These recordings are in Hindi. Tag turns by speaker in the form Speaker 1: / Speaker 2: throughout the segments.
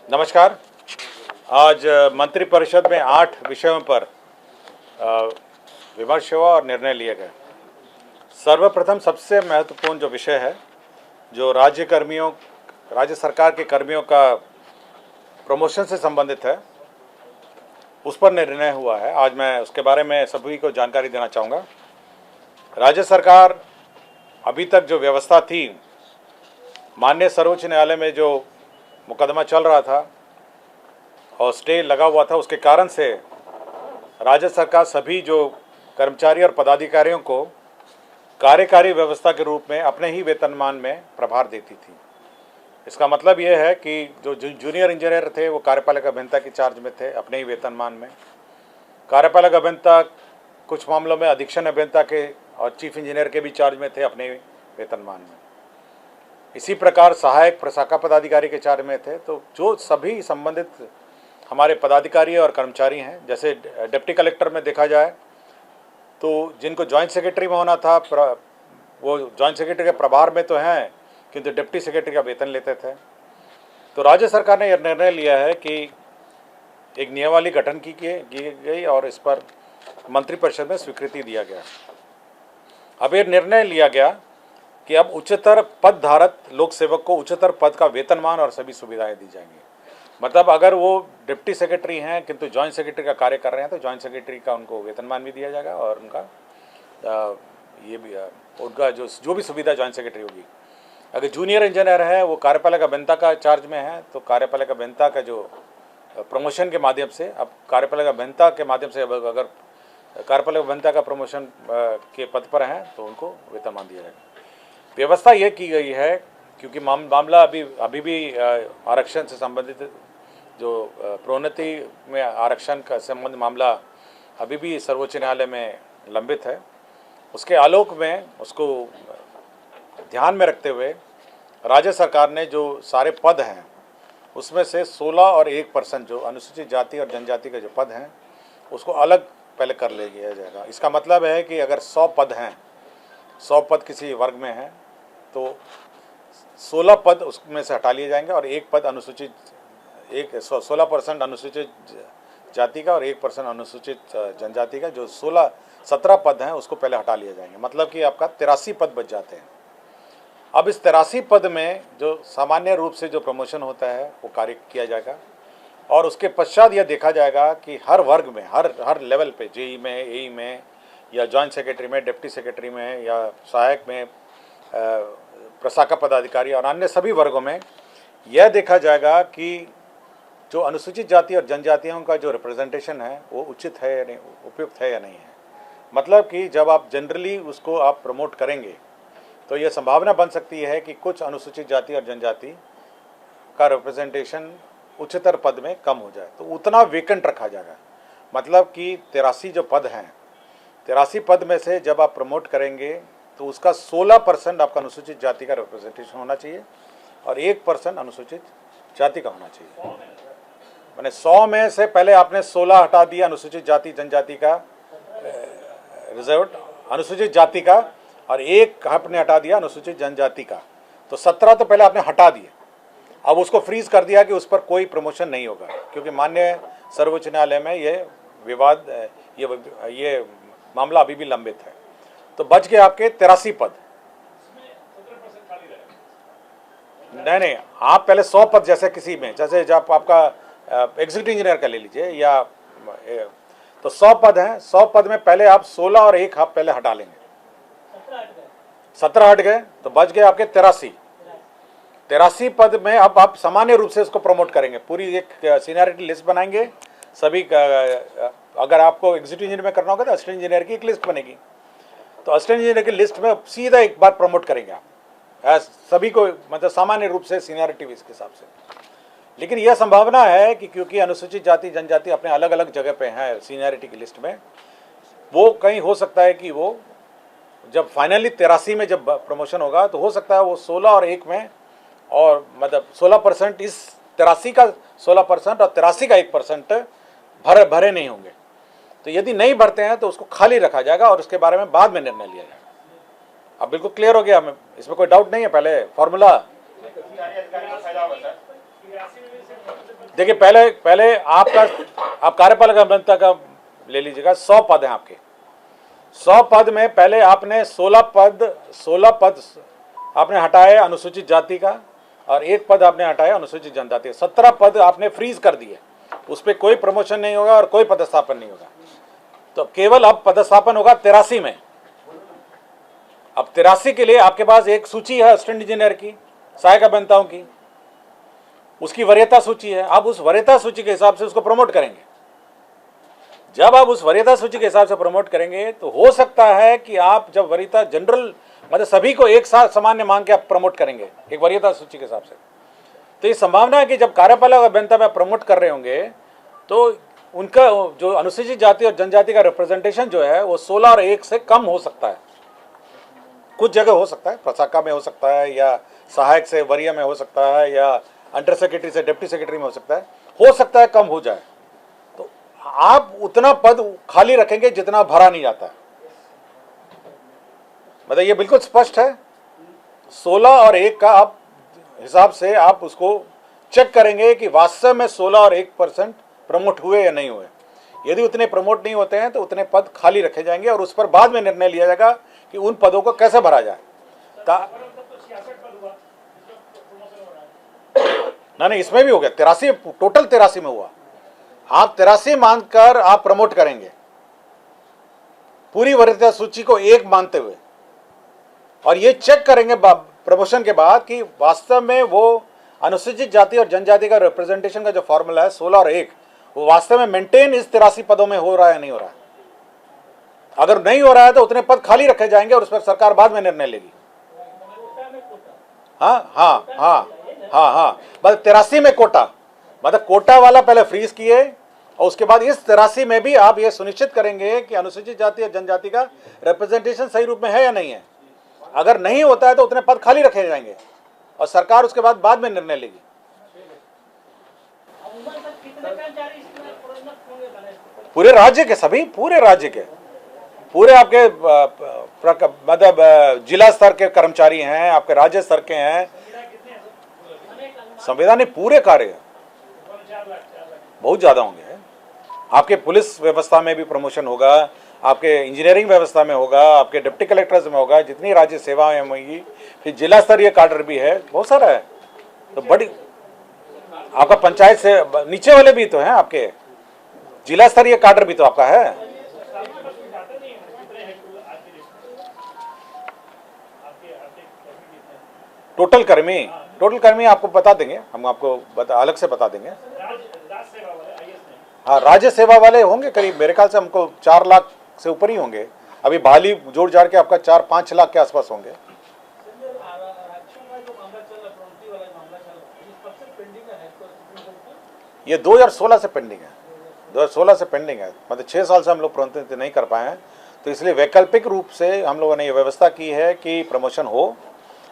Speaker 1: नमस्कार। आज मंत्रिपरिषद में 8 विषयों पर विमर्श हुआ और निर्णय लिए गए। सर्वप्रथम सबसे महत्वपूर्ण जो विषय है, जो राज्य सरकार के कर्मियों का प्रमोशन से संबंधित है, उस पर निर्णय हुआ है। आज मैं उसके बारे में सभी को जानकारी देना चाहूँगा। राज्य सरकार अभी तक जो व्यवस्था थी, माननीय सर्वोच्च न्यायालय में जो मुकदमा चल रहा था और स्टे लगा हुआ था, उसके कारण से राज्य सरकार सभी जो कर्मचारी और पदाधिकारियों को कार्यकारी व्यवस्था के रूप में अपने ही वेतनमान में प्रभार देती थी। इसका मतलब ये है कि जो जूनियर इंजीनियर थे वो कार्यपालक अभियंता की चार्ज में थे अपने ही वेतनमान में। कार्यपालक अभियंता कुछ मामलों में अधीक्षण अभियंता के और चीफ इंजीनियर के भी चार्ज में थे अपने वेतनमान में। इसी प्रकार सहायक प्रशाखा पदाधिकारी के चार्ज में थे। तो जो सभी संबंधित हमारे पदाधिकारी और कर्मचारी हैं, जैसे डिप्टी कलेक्टर में देखा जाए तो जिनको जॉइंट सेक्रेटरी में होना था, वो जॉइंट सेक्रेटरी के प्रभार में तो हैं, किंतु डिप्टी सेक्रेटरी का वेतन लेते थे। तो राज्य सरकार ने यह निर्णय लिया है कि एक नियमावली गठन की गई और इस पर मंत्रिपरिषद में स्वीकृति दिया गया। अब ये निर्णय लिया गया कि अब उच्चतर पद धारक लोक सेवक को उच्चतर पद का वेतनमान और सभी सुविधाएं दी जाएंगी। मतलब अगर वो डिप्टी सेक्रेटरी हैं किंतु जॉइंट सेक्रेटरी का कार्य कर रहे हैं तो जॉइंट सेक्रेटरी का उनको वेतनमान भी दिया जाएगा और उनका जो भी सुविधा जॉइंट सेक्रेटरी होगी। अगर जूनियर इंजीनियर है, वो कार्यपालक अभियंता का चार्ज में है, तो कार्यपालक अभियंता का जो प्रमोशन के माध्यम से, अब कार्यपालक अभियंता के माध्यम से अगर कार्यपालक अभियंता का प्रमोशन के पद पर हैं तो उनको वेतनमान दिया जाएगा। व्यवस्था ये की गई है क्योंकि मामला अभी भी आरक्षण से संबंधित जो प्रोन्नति में आरक्षण का संबंध मामला अभी भी सर्वोच्च न्यायालय में लंबित है। उसके आलोक में उसको ध्यान में रखते हुए राज्य सरकार ने जो सारे पद हैं उसमें से 16 और 1% जो अनुसूचित जाति और जनजाति के जो पद हैं उसको अलग पहले कर लिया जाएगा। इसका मतलब है कि अगर 100 पद हैं, 100 पद किसी वर्ग में हैं तो 16 पद उसमें से हटा लिए जाएंगे और 16% अनुसूचित जाति का और 1% अनुसूचित जनजाति का, जो 17 पद हैं उसको पहले हटा लिए जाएंगे। मतलब कि आपका 83 पद बच जाते हैं। अब इस 83 पद में जो सामान्य रूप से जो प्रमोशन होता है वो कार्य किया जाएगा और उसके पश्चात यह देखा जाएगा कि हर वर्ग में, हर लेवल पे, जेई में, एई में या जॉइंट सेक्रेटरी में, डिप्टी सेक्रेटरी में या सहायक में, प्रशाखा पदाधिकारी और अन्य सभी वर्गों में यह देखा जाएगा कि जो अनुसूचित जाति और जनजातियों का जो रिप्रेजेंटेशन है वो उचित है या नहीं, उपयुक्त है या नहीं है। मतलब कि जब आप जनरली उसको आप प्रमोट करेंगे तो यह संभावना बन सकती है कि कुछ अनुसूचित जाति और जनजाति का रिप्रेजेंटेशन उच्चतर पद में कम हो जाए, तो उतना वेकेंट रखा जाएगा। मतलब कि 83 जो पद हैं, 83 पद में से जब आप प्रमोट करेंगे तो उसका 16% आपका अनुसूचित जाति का रिप्रेजेंटेशन होना चाहिए और 1% अनुसूचित जाति का होना चाहिए। मैंने 100 में से पहले आपने 16 हटा दिया अनुसूचित जाति जनजाति का, रिजर्व अनुसूचित जाति का, और 1 आपने हटा दिया अनुसूचित जनजाति का, तो 17 तो पहले आपने हटा दिए। अब उसको फ्रीज कर दिया कि उस पर कोई प्रमोशन नहीं होगा क्योंकि माननीय सर्वोच्च न्यायालय में ये विवाद, ये मामला अभी भी लंबित है। तो बच गए आपके 83 पद। नहीं, आप पहले 100 पद, जैसे किसी में, जैसे जब आपका एग्जीक्यूटिव इंजीनियर का ले लीजिए या तो 100 पद हैं, 100 पद में पहले आप 16 और 1 आप पहले हटा लेंगे, 17 हट गए तो बच गए आपके 83 पद में। अब आप सामान्य रूप से इसको प्रमोट करेंगे, पूरी एक सीनियरिटी लिस्ट बनाएंगे सभी का। अगर आपको एग्जीक्यूटिव इंजीनियर में करना होगा तो असिस्टेंट इंजीनियर की एक लिस्ट बनेगी, तो असिस्टेंट इंजीनियर की लिस्ट में सीधा एक बार प्रमोट करेंगे आप सभी को, मतलब सामान्य रूप से सीनियरिटी के हिसाब से। लेकिन यह संभावना है कि क्योंकि अनुसूचित जाति जनजाति अपने अलग अलग जगह पे हैं सीनियरिटी की लिस्ट में, वो कहीं हो सकता है कि वो जब फाइनली 83 में जब प्रमोशन होगा तो हो सकता है वो 16 और 1 में, और मतलब 16% इस 83 का 16% और 83 का 1% भरे नहीं होंगे। तो यदि नहीं भरते हैं तो उसको खाली रखा जाएगा और उसके बारे में बाद में निर्णय लिया जाएगा। अब बिल्कुल क्लियर हो गया हमें, इसमें कोई डाउट नहीं है। पहले फॉर्मूला देखिए, पहले पहले आप कार्यपालक अभियंता का ले लीजिएगा, 100 पद हैं आपके। 100 पद में पहले आपने 16 पद आपने हटाए अनुसूचित जाति का, और 1 पद आपने हटाया अनुसूचित जनजाति का। 17 पद आपने फ्रीज कर दिए, उस पर कोई प्रमोशन नहीं होगा और कोई पदस्थापन नहीं होगा। तो केवल अब पदस्थापन होगा 83 में। अब 83 के लिए आपके पास एक सूची है असिस्टेंट इंजीनियर की, सहायक अभियंताओं की, उसकी वरीयता सूची है। आप उस वरीयता सूची के हिसाब से उसको प्रमोट करेंगे। जब आप उस वरीयता सूची के हिसाब से प्रमोट करेंगे तो हो सकता है कि आप जब वरीयता जनरल मतलब सभी को एक साथ सामान्य मांग के आप प्रमोट करेंगे एक वरीयता सूची के हिसाब से, तो ये संभावना है कि जब कार्यपालक अभियंता में प्रमोट कर रहे होंगे तो उनका जो अनुसूचित जाति और जनजाति का रिप्रेजेंटेशन जो है वो 16 और 1 से कम हो सकता है। कुछ जगह हो सकता है, प्रशाखा में हो सकता है, या सहायक से वरीय में हो सकता है, या अंडर सेक्रेटरी से डिप्टी सेक्रेटरी में हो सकता है कम हो जाए। तो आप उतना पद खाली रखेंगे जितना भरा नहीं जाता है। मतलब ये बिल्कुल स्पष्ट है। 16 और 1 का आप हिसाब से आप उसको चेक करेंगे कि वास्तव में 16 और 1% प्रमोट हुए या नहीं हुए। यदि उतने प्रमोट नहीं होते हैं तो उतने पद खाली रखे जाएंगे और उस पर बाद में निर्णय लिया जाएगा कि उन पदों को कैसे भरा जाए। नहीं, इसमें भी हो गया 83, टोटल 83 में हुआ। आप 83 मानकर आप प्रमोट करेंगे, पूरी वरीयता सूची को 1 मानते हुए, और ये चेक करेंगे प्रमोशन के बाद कि वास्तव में वो अनुसूचित जाति और जनजाति का रिप्रेजेंटेशन का जो फॉर्मूला है 16 और 1 वो वास्तव में मेंटेन इस 83 पदों में हो रहा है नहीं हो रहा है। अगर नहीं हो रहा है तो उतने पद खाली रखे जाएंगे और उस पर सरकार बाद में निर्णय लेगी। हाँ, मतलब 83 में कोटा, मतलब कोटा वाला पहले फ्रीज किए और उसके बाद इस 83 में भी आप ये सुनिश्चित करेंगे कि अनुसूचित जाति और जनजाति का रिप्रेजेंटेशन सही रूप में है या नहीं है। अगर नहीं होता है तो उतने पद खाली रखे जाएंगे और सरकार उसके बाद में निर्णय लेगी। पूरे राज्य के सभी, पूरे राज्य के, पूरे आपके मतलब जिला स्तर के कर्मचारी हैं, आपके राज्य स्तर के हैं, संवैधानिक पूरे कार्य बहुत ज्यादा होंगे। आपके पुलिस व्यवस्था में भी प्रमोशन होगा, आपके इंजीनियरिंग व्यवस्था में होगा, आपके डिप्टी कलेक्टर्स में होगा, जितनी राज्य सेवाएं होंगी, फिर जिला स्तरीय काडर भी है, बहुत सारा है। तो बड़ी आपका पंचायत से नीचे वाले भी तो हैं, आपके जिला स्तरीय काडर भी तो आपका है। टोटल कर्मी आपको बता देंगे, हम आपको अलग से बता देंगे। हाँ, राज्य सेवा वाले होंगे करीब, मेरे ख्याल से हमको 4 लाख से ऊपर ही होंगे। अभी बहाली जोड़ जाड़ के आपका 4-5 लाख के आसपास होंगे। ये 2016 से पेंडिंग है, 2016 से पेंडिंग है, मतलब 6 साल से हम लोग प्रोन्नति नहीं कर पाए हैं। तो इसलिए वैकल्पिक रूप से हम लोगों ने ये व्यवस्था की है कि प्रमोशन हो,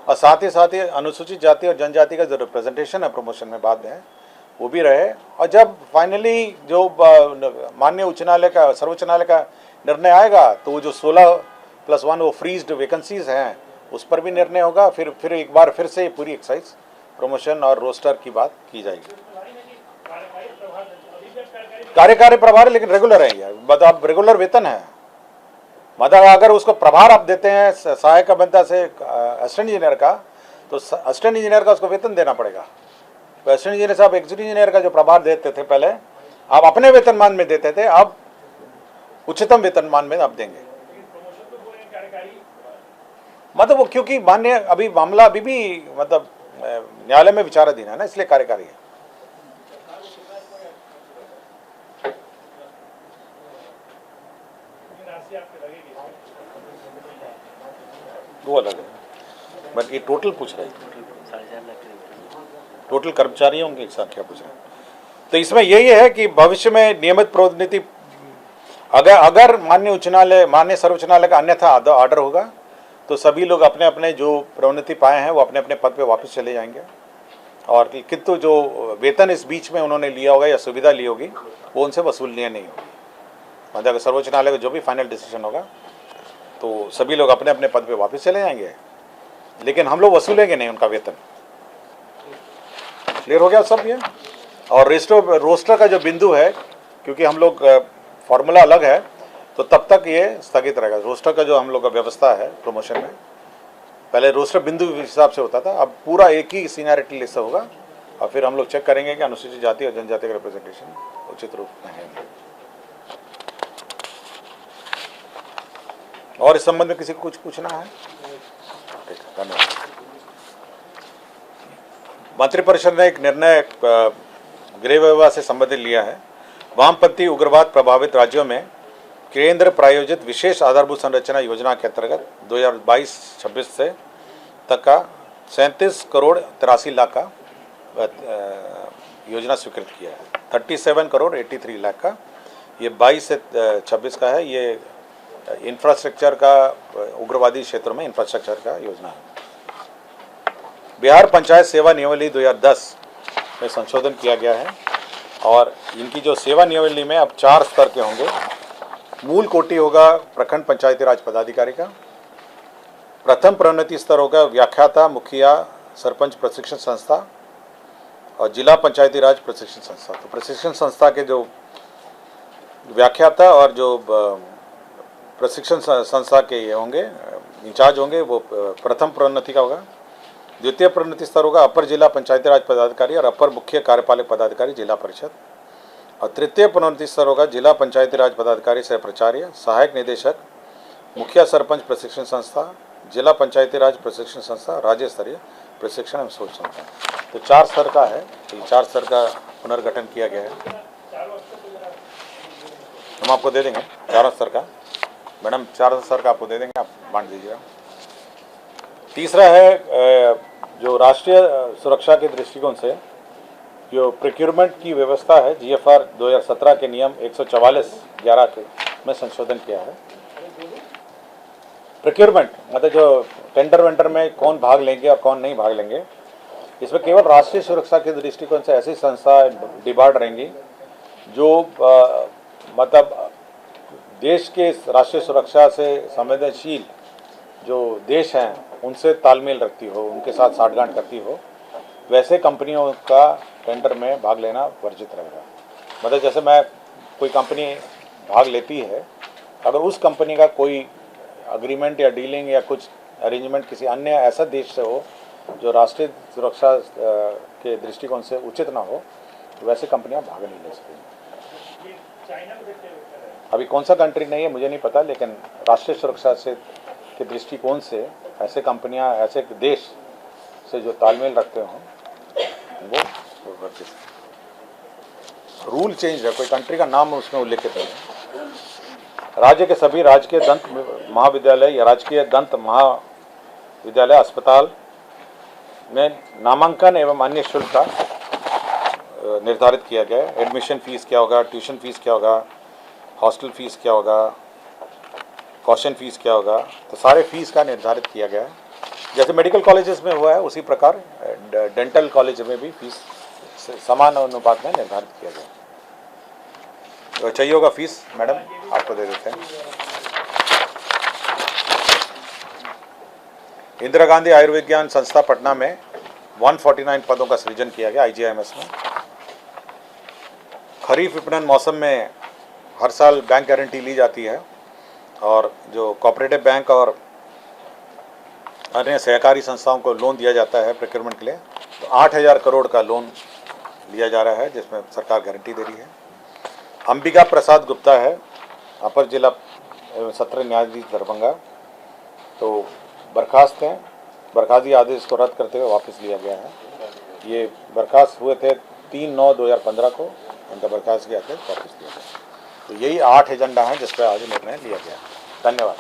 Speaker 1: और साथ ही अनुसूचित जाति और जनजाति का जो रिप्रेजेंटेशन है प्रमोशन में बाद में वो भी रहे। और जब फाइनली जो माननीय उच्च न्यायालय का, सर्वोच्च न्यायालय का निर्णय आएगा तो वो जो 16+1 वो फ्रीज्ड वैकेंसीज हैं उस पर भी निर्णय होगा। फिर एक बार फिर से पूरी एक्साइज प्रमोशन और रोस्टर की बात की जाएगी। कार्यकारी प्रभार लेकिन रेगुलर है, मतलब आप रेगुलर वेतन है। मतलब अगर उसको प्रभार आप देते हैं सहायक अभियंता से असिस्टेंट इंजीनियर का, तो असिस्टेंट इंजीनियर का उसको वेतन देना पड़ेगा। तो असिस्टेंट इंजीनियर साहब एग्जीक्यूटिव इंजीनियर का जो प्रभार देते थे पहले, आप अपने वेतनमान में देते थे, अब उच्चतम वेतनमान में आप देंगे। मतलब वो क्योंकि मान्य अभी मामला अभी भी मतलब न्यायालय में विचाराधीन है ना, इसलिए कार्यकारी है। वो अलग है, बट ये टोटल पूछ रहे हैं, टोटल कर्मचारियों की संख्या पूछ रहे हैं। तो इसमें यही है कि भविष्य में नियमित प्रोन्नति अगर माननीय उच्च न्यायालय, माननीय सर्वोच्च न्यायालय का अन्यथा ऑर्डर होगा तो सभी लोग अपने अपने जो प्रोन्नति पाए हैं वो अपने अपने पद पे वापस चले जाएंगे। और किंतु जो वेतन इस बीच में उन्होंने लिया होगा या सुविधा ली होगी वो उनसे वसूलनीय नहीं होगी। मतलब अगर सर्वोच्च न्यायालय का जो भी फाइनल डिसीजन होगा तो सभी लोग अपने अपने पद पे वापस चले जाएंगे, लेकिन हम लोग वसूलेंगे नहीं उनका वेतन। क्लियर हो गया सब ये? और रोस्टर का जो बिंदु है, क्योंकि हम लोग फॉर्मूला अलग है, तो तब तक ये स्थगित रहेगा। रोस्टर का जो हम लोग का व्यवस्था है प्रमोशन में, पहले रोस्टर बिंदु के हिसाब से होता था, अब पूरा एक ही सीनियरिटी लिस्ट होगा और फिर हम लोग चेक करेंगे कि अनुसूचित जाति और जनजाति का रिप्रेजेंटेशन उचित रूप में है। और इस संबंध में किसी को कुछ पूछना है? धन्यवाद। मंत्रिपरिषद ने एक निर्णय गृह विभाग से संबंधित लिया है। वामपंथी उग्रवाद प्रभावित राज्यों में केंद्र प्रायोजित विशेष आधारभूत संरचना योजना के अंतर्गत 2022-26 से तक का 37 करोड़ 83 लाख का योजना स्वीकृत किया है। 37 करोड़ 83 लाख का ये 22 से 26 का है। ये इंफ्रास्ट्रक्चर का, उग्रवादी क्षेत्रों में इंफ्रास्ट्रक्चर का योजना है। बिहार पंचायत सेवा नियमावली 2010 में संशोधन किया गया है और इनकी जो सेवा नियमावली में अब 4 स्तर के होंगे। मूल कोटि होगा प्रखंड पंचायती राज पदाधिकारी का, प्रथम प्रोन्नति स्तर होगा व्याख्याता, मुखिया, सरपंच प्रशिक्षण संस्था और जिला पंचायती राज प्रशिक्षण संस्था। तो प्रशिक्षण संस्था के जो व्याख्याता और जो प्रशिक्षण संस्था के ये होंगे, इंचार्ज होंगे, वो प्रथम प्रोन्नति का होगा। द्वितीय प्रोन्नति स्तर होगा अपर जिला पंचायती राज पदाधिकारी और अपर मुख्य कार्यपालक पदाधिकारी जिला परिषद। और तृतीय प्रोन्नति स्तर होगा जिला पंचायती राज पदाधिकारी सह प्राचार्य, सहायक निदेशक, मुखिया सरपंच प्रशिक्षण संस्था, जिला पंचायती राज प्रशिक्षण संस्था, राज्य स्तरीय प्रशिक्षण एवं शोध संस्था। तो 4 स्तर का है। तो 4 स्तर का पुनर्गठन किया गया है। हम आपको दे देंगे 4 स्तर का, मैडम 4 स्तर का आपको दे देंगे, आप बांट दीजिएगा। तीसरा है जो राष्ट्रीय सुरक्षा के दृष्टिकोण से जो प्रोक्योरमेंट की व्यवस्था है, जीएफआर 2017 के नियम 144(11) के में संशोधन किया है। प्रोक्योरमेंट मतलब जो टेंडर वेंडर में कौन भाग लेंगे और कौन नहीं भाग लेंगे, इसमें केवल राष्ट्रीय सुरक्षा के दृष्टिकोण से ऐसी संस्था डिबार्ड रहेंगी जो मतलब देश के राष्ट्रीय सुरक्षा से संवेदनशील जो देश हैं उनसे तालमेल रखती हो, उनके साथ साठगांठ करती हो, वैसे कंपनियों का टेंडर में भाग लेना वर्जित रहेगा। मतलब जैसे मैं कोई कंपनी भाग लेती है, अगर उस कंपनी का कोई अग्रीमेंट या डीलिंग या कुछ अरेंजमेंट किसी अन्य ऐसा देश से हो जो राष्ट्रीय सुरक्षा के दृष्टिकोण से उचित ना हो, तो वैसे कंपनियां भाग नहीं ले सकती। अभी कौन सा कंट्री नहीं है मुझे नहीं पता, लेकिन राष्ट्रीय सुरक्षा से के दृष्टिकोण से ऐसे कंपनियां, ऐसे देश से जो तालमेल रखते हों वो रूल चेंज है, कोई कंट्री का नाम उसमें उल्लेखित है। राज्य के सभी राजकीय दंत महाविद्यालय या राजकीय दंत महाविद्यालय अस्पताल में नामांकन एवं अन्य शुल्क का निर्धारित किया गया है। एडमिशन फीस क्या होगा, ट्यूशन फीस क्या होगा, हॉस्टल फीस क्या होगा, कॉशन फीस क्या होगा, तो सारे फीस का निर्धारित किया गया है। जैसे मेडिकल कॉलेजेस में हुआ है उसी प्रकार डेंटल कॉलेज में भी फीस समान अनुपात में निर्धारित किया गया। तो चाहिए होगा फीस मैडम आपको दे देते हैं। इंदिरा गांधी आयुर्विज्ञान संस्था पटना में 149 पदों का सृजन किया गया IGIMS में। खरीफ विपणन मौसम में हर साल बैंक गारंटी ली जाती है और जो कोऑपरेटिव बैंक और अन्य सहकारी संस्थाओं को लोन दिया जाता है प्रोक्योरमेंट के लिए। तो 8000 करोड़ का लोन लिया जा रहा है जिसमें सरकार गारंटी दे रही है। अंबिका प्रसाद गुप्ता है, अपर जिला एवं सत्र न्यायाधीश दरभंगा, तो बर्खास्त हैं। बर्खास्ती आदेश को रद्द करते हुए वापस लिया गया है। ये बर्खास्त हुए थे 3/9/2015 को, उनका बर्खास्त किया था, वापस लिया गया। तो यही 8 एजेंडा हैं जिस पर आज निर्णय लिया गया। धन्यवाद।